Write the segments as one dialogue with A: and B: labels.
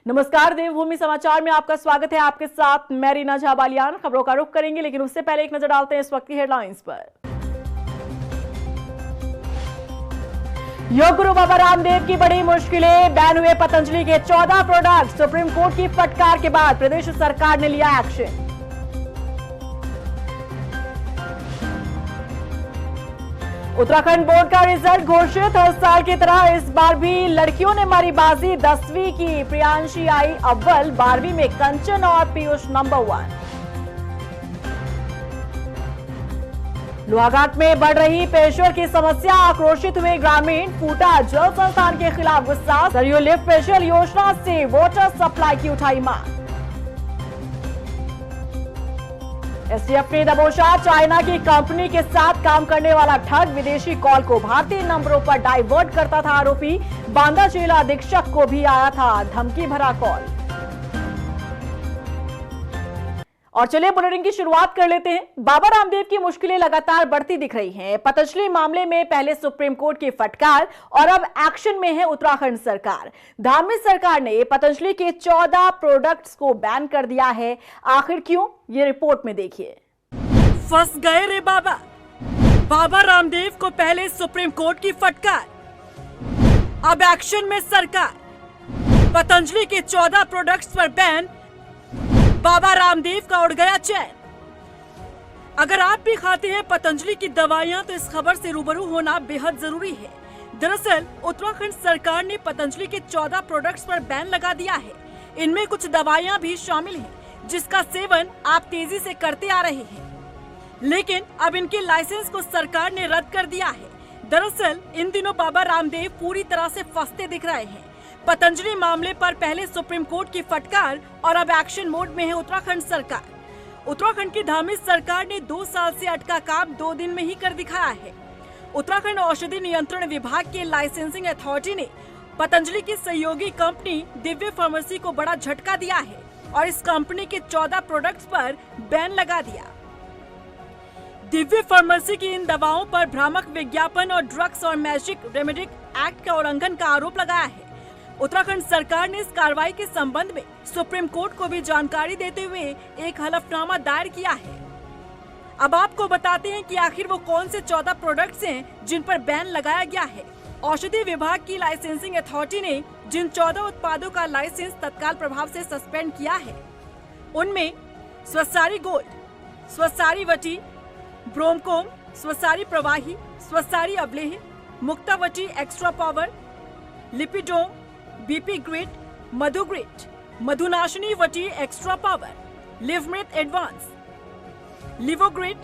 A: नमस्कार, देवभूमि समाचार में आपका स्वागत है। आपके साथ मैं रीना झा बालियान। खबरों का रुख करेंगे, लेकिन उससे पहले एक नजर डालते हैं इस वक्त की हेडलाइंस पर। योग गुरु बाबा रामदेव की बड़ी मुश्किलें, बैन हुए पतंजलि के 14 प्रोडक्ट। सुप्रीम कोर्ट की फटकार के बाद प्रदेश सरकार ने लिया एक्शन। उत्तराखंड बोर्ड का रिजल्ट घोषित। हर साल की तरह इस बार भी लड़कियों ने मारी बाजी। 10वीं की प्रियांशी आई अव्वल, 12वीं में कंचन और पीयूष नंबर 1। लोहाघाट में बढ़ रही पेयजल की समस्या, आक्रोशित हुए ग्रामीण। फूटा जल संस्थान के खिलाफ गुस्सा। सरयू लिफ्ट पेयजल योजना से वाटर सप्लाई की उठाई मांग। एसटीएफ ने दबोचा, चाइना की कंपनी के साथ काम करने वाला ठग विदेशी कॉल को भारतीय नंबरों पर डाइवर्ट करता था आरोपी। बांदा जिला अधीक्षक को भी आया था धमकी भरा कॉल। और चलिए बुलेटिन की शुरुआत कर लेते हैं। बाबा रामदेव की मुश्किलें लगातार बढ़ती दिख रही हैं। पतंजलि मामले में पहले सुप्रीम कोर्ट की फटकार और अब एक्शन में है उत्तराखंड सरकार। धामी सरकार ने पतंजलि के 14 प्रोडक्ट्स को बैन कर दिया है। आखिर क्यों, ये रिपोर्ट में देखिए।
B: फंस गए रे बाबा। बाबा रामदेव को पहले सुप्रीम कोर्ट की फटकार, अब एक्शन में सरकार। पतंजलि के 14 प्रोडक्ट्स पर बैन, बाबा रामदेव का उड़ गया चैन। अगर आप भी खाते हैं पतंजलि की दवाइयां तो इस खबर से रूबरू होना बेहद जरूरी है। दरअसल उत्तराखंड सरकार ने पतंजलि के 14 प्रोडक्ट्स पर बैन लगा दिया है। इनमें कुछ दवाइयां भी शामिल हैं, जिसका सेवन आप तेजी से करते आ रहे हैं, लेकिन अब इनके लाइसेंस को सरकार ने रद्द कर दिया है। दरअसल इन दिनों बाबा रामदेव पूरी तरह से फंसते दिख रहे हैं। पतंजलि मामले पर पहले सुप्रीम कोर्ट की फटकार और अब एक्शन मोड में है उत्तराखंड सरकार। उत्तराखंड की धामी सरकार ने 2 साल से अटका काम 2 दिन में ही कर दिखाया है। उत्तराखंड औषधि नियंत्रण विभाग के लाइसेंसिंग अथॉरिटी ने पतंजलि की सहयोगी कंपनी दिव्य फार्मेसी को बड़ा झटका दिया है और इस कंपनी के 14 प्रोडक्ट्स पर बैन लगा दिया। दिव्य फार्मेसी की इन दवाओं पर भ्रामक विज्ञापन और ड्रग्स और मैजिक रेमेडिक एक्ट का उल्लंघन का आरोप लगाया है। उत्तराखंड सरकार ने इस कार्रवाई के संबंध में सुप्रीम कोर्ट को भी जानकारी देते हुए एक हलफनामा दायर किया है। अब आपको बताते हैं कि आखिर वो कौन से 14 प्रोडक्ट्स हैं जिन पर बैन लगाया गया है। औषधि विभाग की लाइसेंसिंग अथॉरिटी ने जिन 14 उत्पादों का लाइसेंस तत्काल प्रभाव से सस्पेंड किया है, उनमें स्वसारी गोल्ड, स्वसारी वटी, Bronchom, Swasari Pravahi, Swasari Avaleh, Muktavati extra power, Lipidom, BP grit, Madhu grit, Madhunashini Vati extra power, Livamrit advance, Livogrit,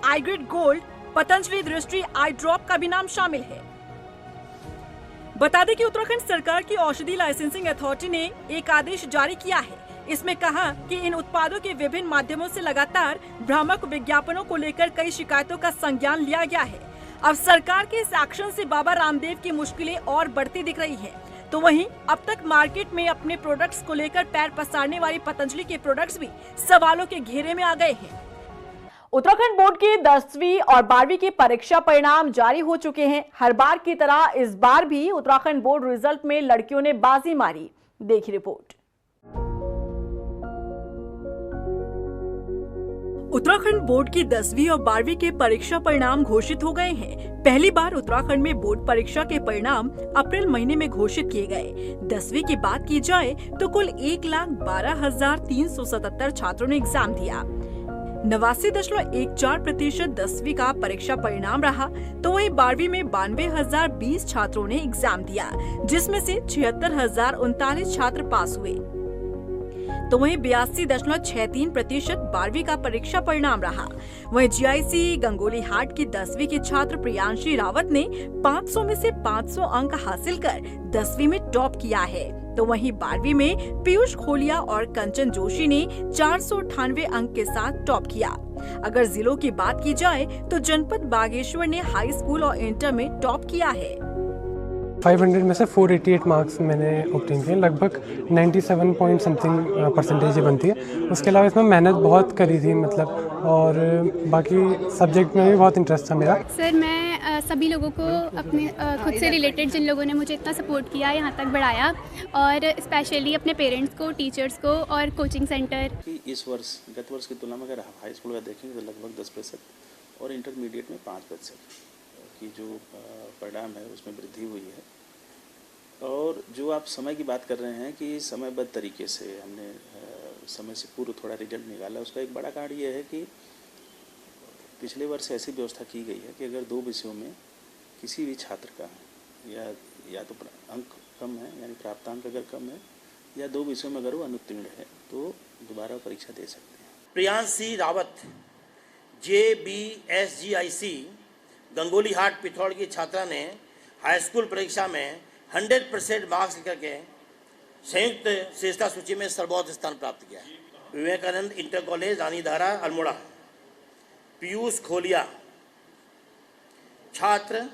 B: Eyegrit gold, Patanjali Drishti eye drop का भी नाम शामिल है। बता दें कि उत्तराखंड सरकार की औषधि लाइसेंसिंग अथॉरिटी ने एक आदेश जारी किया है। इसमें कहा कि इन उत्पादों के विभिन्न माध्यमों से लगातार भ्रामक विज्ञापनों को लेकर कई शिकायतों का संज्ञान लिया गया है। अब सरकार के इस एक्शन से बाबा रामदेव की मुश्किलें और बढ़ती दिख रही है। तो वहीं अब तक मार्केट में अपने प्रोडक्ट्स को लेकर पैर पसारने वाली पतंजलि के प्रोडक्ट्स भी सवालों के घेरे में आ गए हैं।
A: उत्तराखंड बोर्ड की 10वीं और 12वीं की परीक्षा परिणाम जारी हो चुके हैं। हर बार की तरह इस बार भी उत्तराखंड बोर्ड रिजल्ट में लड़कियों ने बाजी मारी। देखिए रिपोर्ट।
B: उत्तराखंड बोर्ड की 10वीं और 12वीं के परीक्षा परिणाम घोषित हो गए हैं। पहली बार उत्तराखंड में बोर्ड परीक्षा के परिणाम अप्रैल महीने में घोषित किए गए। 10वीं की बात की जाए तो कुल 1,12,377 छात्रों ने एग्जाम दिया। 89.14% 10वीं का परीक्षा परिणाम रहा, तो वहीं 12वीं में 92,020 छात्रों ने एग्जाम दिया, जिसमें से 76,039 छात्र पास हुए। तो वहीं 82.63% 12वीं का परीक्षा परिणाम रहा। वहीं जीआईसी गंगोली हाट की 10वीं की छात्र प्रियांशी रावत ने 500 में से 500 अंक हासिल कर 10वीं में टॉप किया है। तो वहीं 12वीं में पीयूष खोलिया और कंचन जोशी ने 498 अंक के साथ टॉप किया। अगर जिलों की बात की जाए तो जनपद बागेश्वर ने हाई स्कूल और इंटर में टॉप किया है।
C: 500 में से 488 मार्क्स मैंने ऑब्टेन किए, लगभग 97 पॉइंट समथिंग परसेंटेज बनती है। उसके अलावा इसमें मेहनत बहुत करी थी, मतलब, और बाकी सब्जेक्ट में भी बहुत इंटरेस्ट था मेरा।
D: सर मैं सभी लोगों को अपने खुद से रिलेटेड जिन लोगों ने मुझे इतना सपोर्ट किया, यहाँ तक बढ़ाया, और स्पेशली अपने पेरेंट्स को, टीचर्स को और कोचिंग सेंटर।
E: कि इस वर्ष गत वर्ष की तुलना में अगर हाई स्कूल का देखेंगे तो लगभग 10% और इंटरमीडिएट में 5% की जो परिणाम है उसमें वृद्धि हुई है। और जो आप समय की बात कर रहे हैं कि समयबद्ध तरीके से हमने समय से पूर्व थोड़ा रिजल्ट निकाला, उसका एक बड़ा कारण ये है कि पिछले वर्ष ऐसी व्यवस्था की गई है कि अगर 2 विषयों में किसी भी छात्र का या तो अंक कम है, यानी प्राप्तांक अगर कम है, या 2 विषयों में अगर वो अनुत्तीर्ण है तो दोबारा परीक्षा दे सकते हैं।
F: प्रियांशी रावत JBSGIC गंगोली हाट पिथौर की छात्रा ने हाई स्कूल परीक्षा में 100% मार्क्स लेकर के संयुक्त श्रेष्ठता सूची में सर्वोच्च स्थान प्राप्त किया है। विवेकानंद इंटर कॉलेज रानीधारा अल्मोड़ा, पीयूष खोलिया छात्र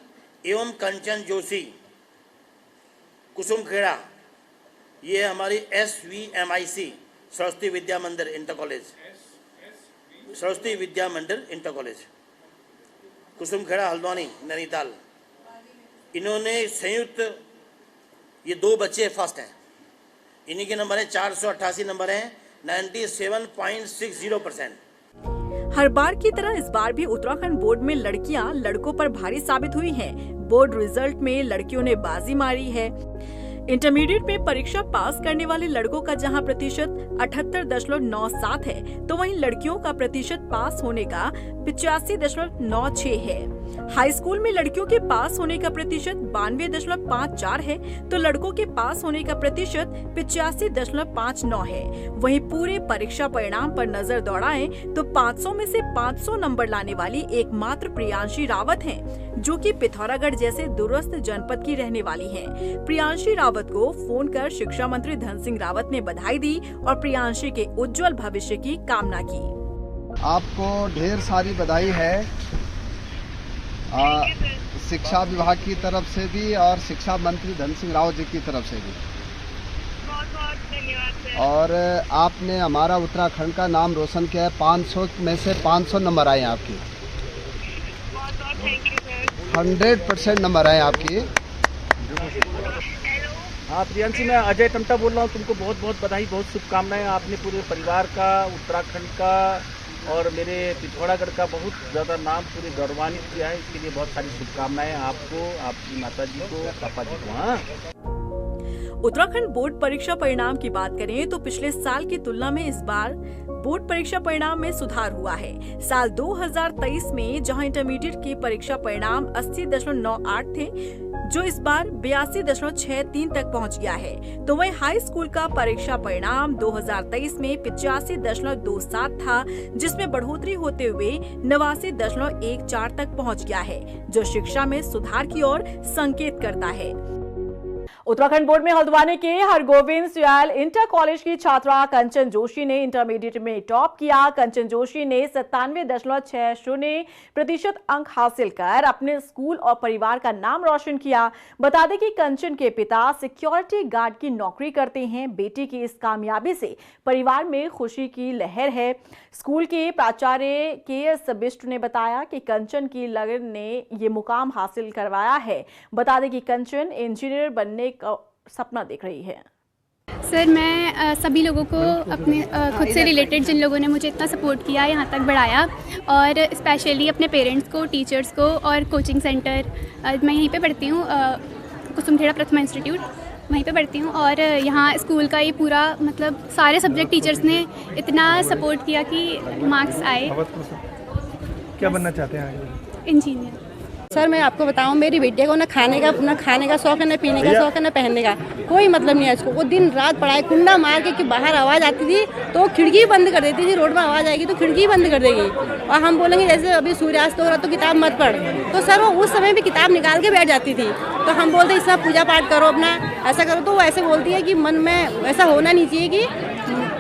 F: एवं कंचन जोशी कुसुमखेड़ा, ये हमारी SVMIC सरस्वती विद्या मंदिर इंटर कॉलेज, सरस्वती विद्या मंदिर इंटर कॉलेज कुसुमखेड़ा हल्द्वानी नैनीताल, इन्होंने संयुक्त, ये 2 बच्चे फर्स्ट हैं, इन्हीं के नंबर है 488 नंबर हैं, 97.60%।
A: हर बार की तरह इस बार भी उत्तराखंड बोर्ड में लड़कियां लड़कों पर भारी साबित हुई हैं। बोर्ड रिजल्ट में लड़कियों ने बाजी मारी है। इंटरमीडिएट में परीक्षा पास करने वाले लड़कों का जहां प्रतिशत 78.97 है, तो वहीं लड़कियों का प्रतिशत पास होने का 85.96 है। हाई स्कूल में लड़कियों के पास होने का प्रतिशत 92.54 है, तो लड़कों के पास होने का प्रतिशत 85.59 है। वहीं पूरे परीक्षा परिणाम पर नजर दौड़ाएं तो 500 में से 500 नंबर लाने वाली एकमात्र प्रियांशी रावत हैं, जो कि पिथौरागढ़ जैसे दूरस्थ जनपद की रहने वाली हैं। प्रियांशी रावत को फोन कर शिक्षा मंत्री धन सिंह रावत ने बधाई दी और प्रियांशी के उज्जवल भविष्य की कामना की।
G: आपको ढेर सारी बधाई है शिक्षा विभाग की तरफ से भी और शिक्षा मंत्री धन सिंह रावत जी की तरफ से भी।
H: बहुत बहुत धन्यवाद सर।
G: और आपने हमारा उत्तराखंड का नाम रोशन किया है। 500 में से 500 नंबर आए आपके।
H: बहुत बहुत थैंक यू सर।
G: 100% नंबर आए आपके।
F: हाँ प्रियांशी, मैं अजय टमटा बोल रहा हूँ। तुमको बहुत बहुत बधाई, बहुत शुभकामनाएं। आपने पूरे परिवार का, उत्तराखंड का और मेरे पिथौरागढ़ का बहुत ज़्यादा नाम पूरे गौरवान्वित किया है। इसके लिए बहुत सारी शुभकामनाएं आपको, आपकी माता जी को, पापा जी को। हाँ,
A: उत्तराखंड बोर्ड परीक्षा परिणाम की बात करें तो पिछले साल की तुलना में इस बार बोर्ड परीक्षा परिणाम में सुधार हुआ है। साल 2023 में जहां इंटरमीडिएट की परीक्षा परिणाम 80.98 थे, जो इस बार 82.63 तक पहुंच गया है, तो वहीं हाई स्कूल का परीक्षा परिणाम 2023 में 85.27 था, जिसमें बढ़ोतरी होते हुए 89.14 तक पहुंच गया है, जो शिक्षा में सुधार की ओर संकेत करता है। उत्तराखंड बोर्ड में हल्द्वानी के हरगोविंद सुयाल इंटर कॉलेज की छात्रा कंचन जोशी ने इंटरमीडिएट में टॉप किया। कंचन जोशी ने 97.60% अंक हासिल कर अपने स्कूल और परिवार का नाम रोशन किया। बता दें कि कंचन के पिता सिक्योरिटी गार्ड की नौकरी करते हैं। बेटी की इस कामयाबी से परिवार में खुशी की लहर है। स्कूल के प्राचार्य KS बिष्ट ने बताया कि कंचन की लगन ने ये मुकाम हासिल करवाया है। बता दें कि कंचन इंजीनियर बनने का सपना देख रही है।
D: सर, मैं सभी लोगों को अपने खुद से रिलेटेड जिन लोगों ने मुझे इतना सपोर्ट किया, यहाँ तक बढ़ाया, और स्पेशली अपने पेरेंट्स को, टीचर्स को और कोचिंग सेंटर, मैं यहीं पे पढ़ती हूँ, कुसुमखेड़ा प्रथमा इंस्टीट्यूट, वहीं पे पढ़ती हूँ। और यहाँ स्कूल का ये पूरा मतलब सारे सब्जेक्ट टीचर्स ने इतना सपोर्ट किया कि मार्क्स आए।
I: क्या बनना चाहते हैं आगे?
D: इंजीनियर।
J: सर, मैं आपको बताऊं, मेरी बेटी को ना खाने का शौक है, ना पीने का शौक है, ना पहनने का, कोई मतलब नहीं है इसको। वो दिन रात पढ़ाई, कुंडा मार के कि बाहर आवाज़ आती थी तो खिड़की बंद कर देती थी। रोड में आवाज़ आएगी तो खिड़की बंद कर देगी। और हम बोलेंगे जैसे अभी सूर्यास्त हो रहा तो किताब मत पढ़, तो सर वो उस समय भी किताब निकाल के बैठ जाती थी। तो हम बोलते इस पूजा पाठ करो, अपना ऐसा करो, तो वो ऐसे बोलती है कि मन में ऐसा होना नहीं चाहिए, कि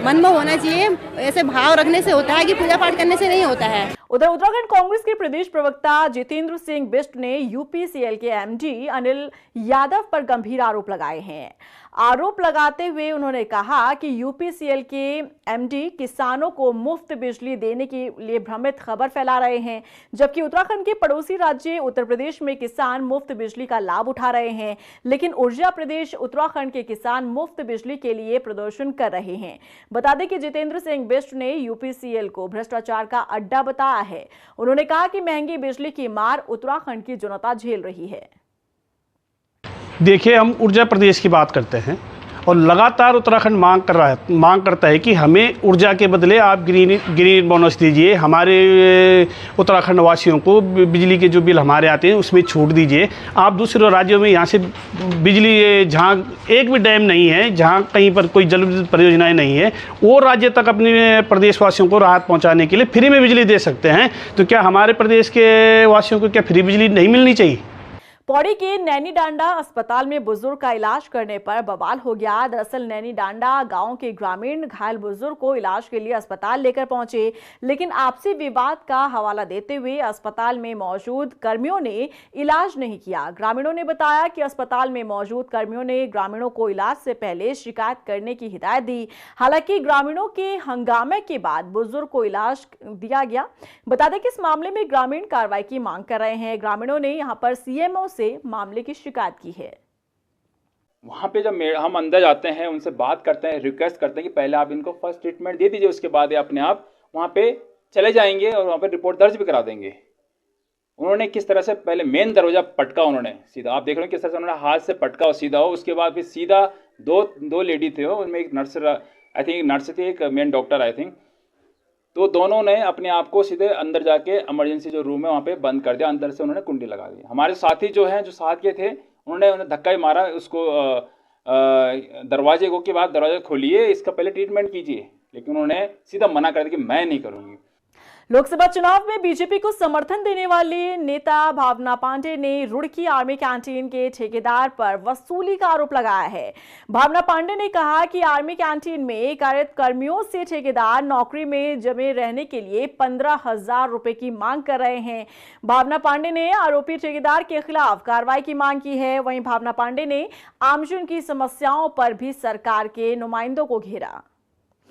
J: मन में होना चाहिए, ऐसे भाव रखने से होता है, कि पूजा पाठ करने से नहीं होता है।
A: उधर उत्तराखंड कांग्रेस के प्रदेश प्रवक्ता जितेंद्र सिंह बिष्ट ने UPCL के MD अनिल यादव पर गंभीर आरोप लगाए हैं। आरोप लगाते हुए उन्होंने कहा कि यूपीसीएल के एमडी किसानों को मुफ्त बिजली देने के लिए भ्रमित खबर फैला रहे हैं, जबकि उत्तराखंड के पड़ोसी राज्य उत्तर प्रदेश में किसान मुफ्त बिजली का लाभ उठा रहे हैं, लेकिन ऊर्जा प्रदेश उत्तराखंड के किसान मुफ्त बिजली के लिए प्रदर्शन कर रहे हैं। बता दें कि जितेंद्र सिंह बिष्ट ने यूपीसीएल को भ्रष्टाचार का अड्डा बताया है। उन्होंने कहा कि महंगी बिजली की मार उत्तराखंड की जनता झेल रही है।
K: देखिए, हम ऊर्जा प्रदेश की बात करते हैं और लगातार उत्तराखंड मांग करता है कि हमें ऊर्जा के बदले आप ग्रीन बोनस दीजिए, हमारे उत्तराखंड वासियों को बिजली के जो बिल हमारे आते हैं उसमें छूट दीजिए। आप दूसरे राज्यों में यहाँ से बिजली, जहाँ एक भी डैम नहीं है, जहाँ कहीं पर कोई जल विद्युत परियोजनाएं नहीं है, वो राज्य तक अपने प्रदेशवासियों को राहत पहुँचाने के लिए फ्री में बिजली दे सकते हैं। तो क्या हमारे प्रदेश के वासियों को क्या फ्री बिजली नहीं मिलनी चाहिए?
A: पौड़ी के नैनी डांडा अस्पताल में बुजुर्ग का इलाज करने पर बवाल हो गया। दरअसल नैनी डांडा गांव के ग्रामीण घायल बुजुर्ग को इलाज के लिए अस्पताल लेकर पहुंचे, लेकिन आपसी विवाद का हवाला देते हुए अस्पताल में मौजूद कर्मियों ने इलाज नहीं किया। ग्रामीणों ने बताया कि अस्पताल में मौजूद कर्मियों ने ग्रामीणों को इलाज से पहले शिकायत करने की हिदायत दी। हालांकि ग्रामीणों के हंगामे के बाद बुजुर्ग को इलाज दिया गया। बता दें कि इस मामले में ग्रामीण कार्रवाई की मांग कर रहे हैं। ग्रामीणों ने यहां पर सीएमओ से मामले की शिकायत की है।
L: वहाँ पे जब हम अंदर जाते हैं, उनसे बात करते हैं, रिक्वेस्ट करते हैं कि पहले आप इनको फर्स्ट ट्रीटमेंट दे दीजिए, उसके बाद अपने आप वहाँ पे चले जाएंगे और वहाँ पे रिपोर्ट दर्ज भी करा देंगे। उन्होंने किस तरह से पहले मेन दरवाजा पटका, उन्होंने सीधा, आप देख रहे हो किस तरह से उन्होंने हाथ से पटका और सीधा हो। उसके बाद फिर सीधा दो लेडी थे, उनमें एक नर्स, आई थिंक नर्स थी, एक मेन डॉक्टर आई थिंक, तो दोनों ने अपने आप को सीधे अंदर जाके इमरजेंसी जो रूम है वहाँ पे बंद कर दिया। अंदर से उन्होंने कुंडी लगा दी। हमारे साथी जो हैं, जो साथ के थे, उन्होंने धक्का ही मारा उसको दरवाजे को, के बाद दरवाजा खोलिए, इसका पहले ट्रीटमेंट कीजिए, लेकिन उन्होंने सीधा मना कर दिया कि मैं नहीं करूँगी।
A: लोकसभा चुनाव में बीजेपी को समर्थन देने वाली नेता भावना पांडे ने रुड़की आर्मी कैंटीन के ठेकेदार पर वसूली का आरोप लगाया है। भावना पांडे ने कहा कि आर्मी कैंटीन में कार्यरत कर्मियों से ठेकेदार नौकरी में जमे रहने के लिए 15,000 रुपए की मांग कर रहे हैं। भावना पांडे ने आरोपी ठेकेदार के खिलाफ कार्रवाई की मांग की है। वहीं भावना पांडे ने आमजन की समस्याओं पर भी सरकार के नुमाइंदों को घेरा।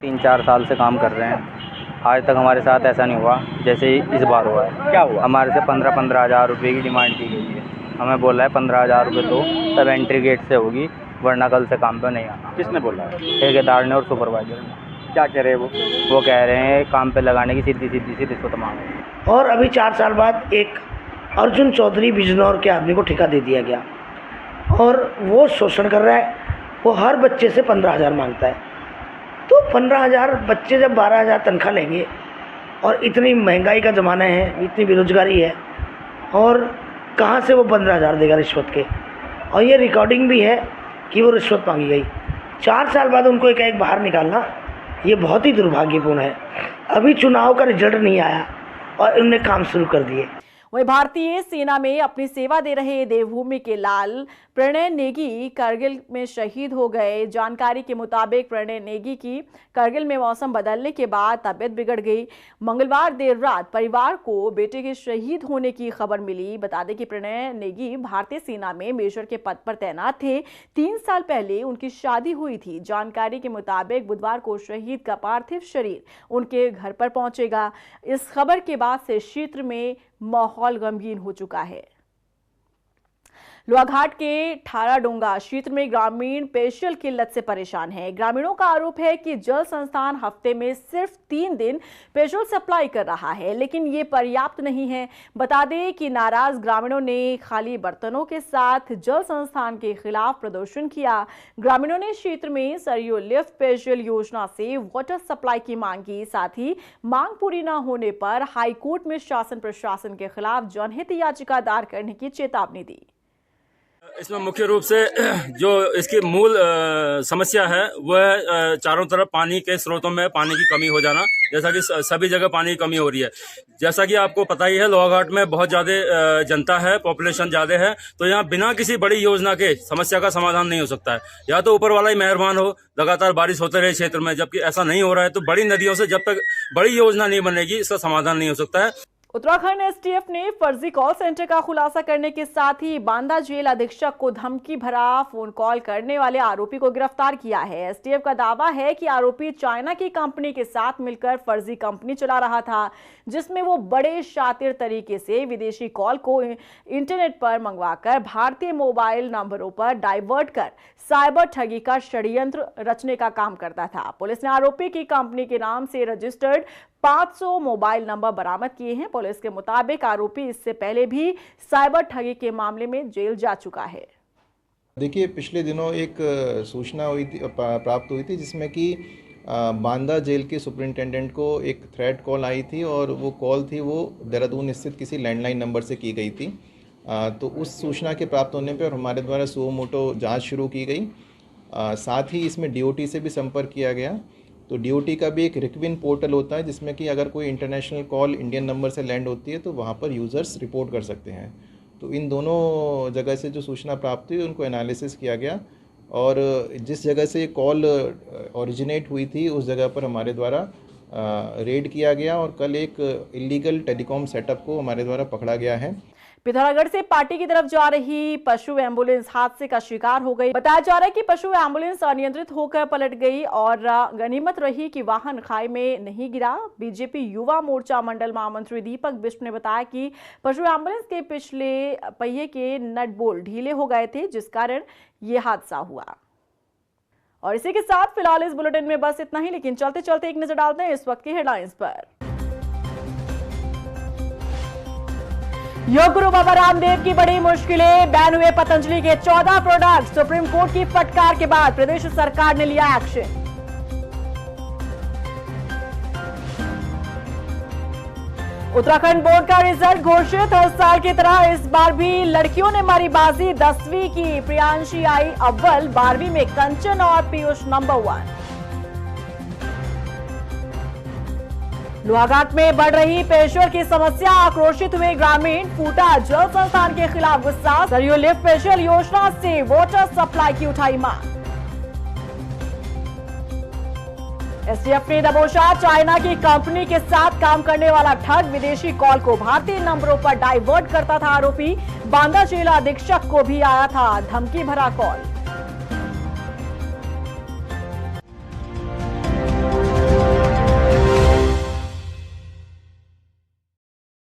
M: 3-4 साल से काम कर रहे हैं, आज तक हमारे साथ ऐसा नहीं हुआ जैसे इस बार हुआ है। क्या हुआ? हमारे से 15,000 रुपये की डिमांड की गई है। हमें बोला है 15,000 रुपये तो तब एंट्री गेट से होगी, वरना कल से काम पे नहीं आना।
L: किसने बोला है?
M: ठेकेदार ने और सुपरवाइजर ने।
L: क्या कह रहे हैं
M: वो कह रहे हैं काम पे लगाने की सीधी सी रिश्वत मांग।
N: और अभी 4 साल बाद एक अर्जुन चौधरी बिजनौर के आदमी को ठेका दे दिया गया और वो शोषण कर रहा है। वो हर बच्चे से 15,000 मांगता है। तो 15,000 बच्चे जब 12,000 तनख्वाह लेंगे और इतनी महंगाई का ज़माना है, इतनी बेरोजगारी है, और कहाँ से वो 15,000 देगा रिश्वत के? और ये रिकॉर्डिंग भी है कि वो रिश्वत मांगी गई। 4 साल बाद उनको एक बाहर निकालना ये बहुत ही दुर्भाग्यपूर्ण है। अभी चुनाव का रिजल्ट नहीं आया और इन्होंने काम शुरू कर दिए।
A: वहीं भारतीय सेना में अपनी सेवा दे रहे देवभूमि के लाल प्रणय नेगी करगिल में शहीद हो गए। जानकारी के मुताबिक प्रणय नेगी की करगिल में मौसम बदलने के बाद तबीयत बिगड़ गई। मंगलवार देर रात परिवार को बेटे के शहीद होने की खबर मिली। बता दें कि प्रणय नेगी भारतीय सेना में मेजर के पद पर तैनात थे। 3 साल पहले उनकी शादी हुई थी। जानकारी के मुताबिक बुधवार को शहीद का पार्थिव शरीर उनके घर पर पहुंचेगा। इस खबर के बाद से क्षेत्र में माहौल गमगीन हो चुका है। लोहाघाट के ठाराडोंगा क्षेत्र में ग्रामीण पेयजल किल्लत से परेशान है। ग्रामीणों का आरोप है कि जल संस्थान हफ्ते में सिर्फ 3 दिन पेयजल सप्लाई कर रहा है, लेकिन ये पर्याप्त नहीं है। बता दें कि नाराज ग्रामीणों ने खाली बर्तनों के साथ जल संस्थान के खिलाफ प्रदर्शन किया। ग्रामीणों ने क्षेत्र में सरयू लिफ्ट पेयजल योजना से वाटर सप्लाई की मांग की। साथ ही मांग पूरी न होने पर हाईकोर्ट में शासन प्रशासन के खिलाफ जनहित याचिका दायर करने की चेतावनी दी।
O: इसमें मुख्य रूप से जो इसकी मूल समस्या है वह चारों तरफ पानी के स्रोतों में पानी की कमी हो जाना, जैसा कि सभी जगह पानी की कमी हो रही है। जैसा कि आपको पता ही है, लोहाघाट में बहुत ज़्यादा जनता है, पॉपुलेशन ज़्यादा है, तो यहाँ बिना किसी बड़ी योजना के समस्या का समाधान नहीं हो सकता है। या तो ऊपर वाला ही मेहरबान हो, लगातार बारिश होते रहे क्षेत्र में, जबकि ऐसा नहीं हो रहा है। तो बड़ी नदियों से जब तक बड़ी योजना नहीं बनेगी इसका समाधान नहीं हो सकता है।
A: उत्तराखंड एसटीएफ ने फर्जी कॉल सेंटर का खुलासा करने के साथ ही बांदा जेल अधीक्षक को धमकी भरा फोन कॉल करने वाले आरोपी को गिरफ्तार किया है। एसटीएफ का दावा है कि आरोपी चाइना की कंपनी के साथ मिलकर फर्जी कंपनी चला रहा था, जिसमें वो बड़े शातिर तरीके से विदेशी कॉल को इंटरनेट पर मंगवाकर भारतीय मोबाइल नंबरों पर डाइवर्ट कर साइबर ठगी का षड्यंत्र रचने का काम करता था। पुलिस ने आरोपी की कंपनी के नाम से रजिस्टर्ड 500 मोबाइल नंबर बरामद किए हैं। पुलिस के मुताबिक आरोपी इससे पहले भी साइबर ठगी के मामले में जेल जा चुका है।
P: देखिए, पिछले दिनों एक सूचना प्राप्त हुई थी जिसमें कि बांदा जेल के सुपरिंटेंडेंट को एक थ्रेट कॉल आई थी और वो कॉल थी वो देहरादून स्थित किसी लैंडलाइन नंबर से की गई थी। तो उस सूचना के प्राप्त होने पर हमारे द्वारा सुओ मोटो जाँच शुरू की गई। साथ ही इसमें DOT से भी संपर्क किया गया। तो DOT का भी एक रिक्विन पोर्टल होता है जिसमें कि अगर कोई इंटरनेशनल कॉल इंडियन नंबर से लैंड होती है तो वहाँ पर यूज़र्स रिपोर्ट कर सकते हैं। तो इन दोनों जगह से जो सूचना प्राप्त हुई उनको एनालिसिस किया गया और जिस जगह से कॉल ओरिजिनेट हुई थी उस जगह पर हमारे द्वारा रेड किया गया और कल एक इलीगल टेलीकॉम सेटअप को हमारे द्वारा पकड़ा गया है।
A: पिथौरागढ़ से पार्टी की तरफ जा रही पशु एम्बुलेंस हादसे का शिकार हो गई। बताया जा रहा है कि पशु एम्बुलेंस अनियंत्रित होकर पलट गई और गनीमत रही कि वाहन खाई में नहीं गिरा। बीजेपी युवा मोर्चा मंडल महामंत्री दीपक बिष्ट ने बताया कि पशु एम्बुलेंस के पिछले पहिए के नट बोल्ट ढीले हो गए थे, जिस कारण ये हादसा हुआ। और इसी के साथ फिलहाल इस बुलेटिन में बस इतना ही, लेकिन चलते चलते एक नजर डालते हैं इस वक्त की हेडलाइंस पर। योग गुरु बाबा रामदेव की बड़ी मुश्किलें, बैन हुए पतंजलि के 14 प्रोडक्ट। सुप्रीम कोर्ट की फटकार के बाद प्रदेश सरकार ने लिया एक्शन। उत्तराखंड बोर्ड का रिजल्ट घोषित। हर साल की तरह इस बार भी लड़कियों ने मारी बाजी। 10वीं की प्रियांशी आई अव्वल, 12वीं में कंचन और पीयूष नंबर 1। लोहाघाट में बढ़ रही पेयजल की समस्या, आक्रोशित हुए ग्रामीण। फूटा जल संस्थान के खिलाफ गुस्सा। सरयू लिफ्ट पेयजल योजना से वाटर सप्लाई की उठाई मांग। एसटीएफ ने दबोचा चाइना की कंपनी के साथ काम करने वाला ठग। विदेशी कॉल को भारतीय नंबरों पर डाइवर्ट करता था आरोपी। बांदा जेल अधीक्षक को भी आया था धमकी भरा कॉल।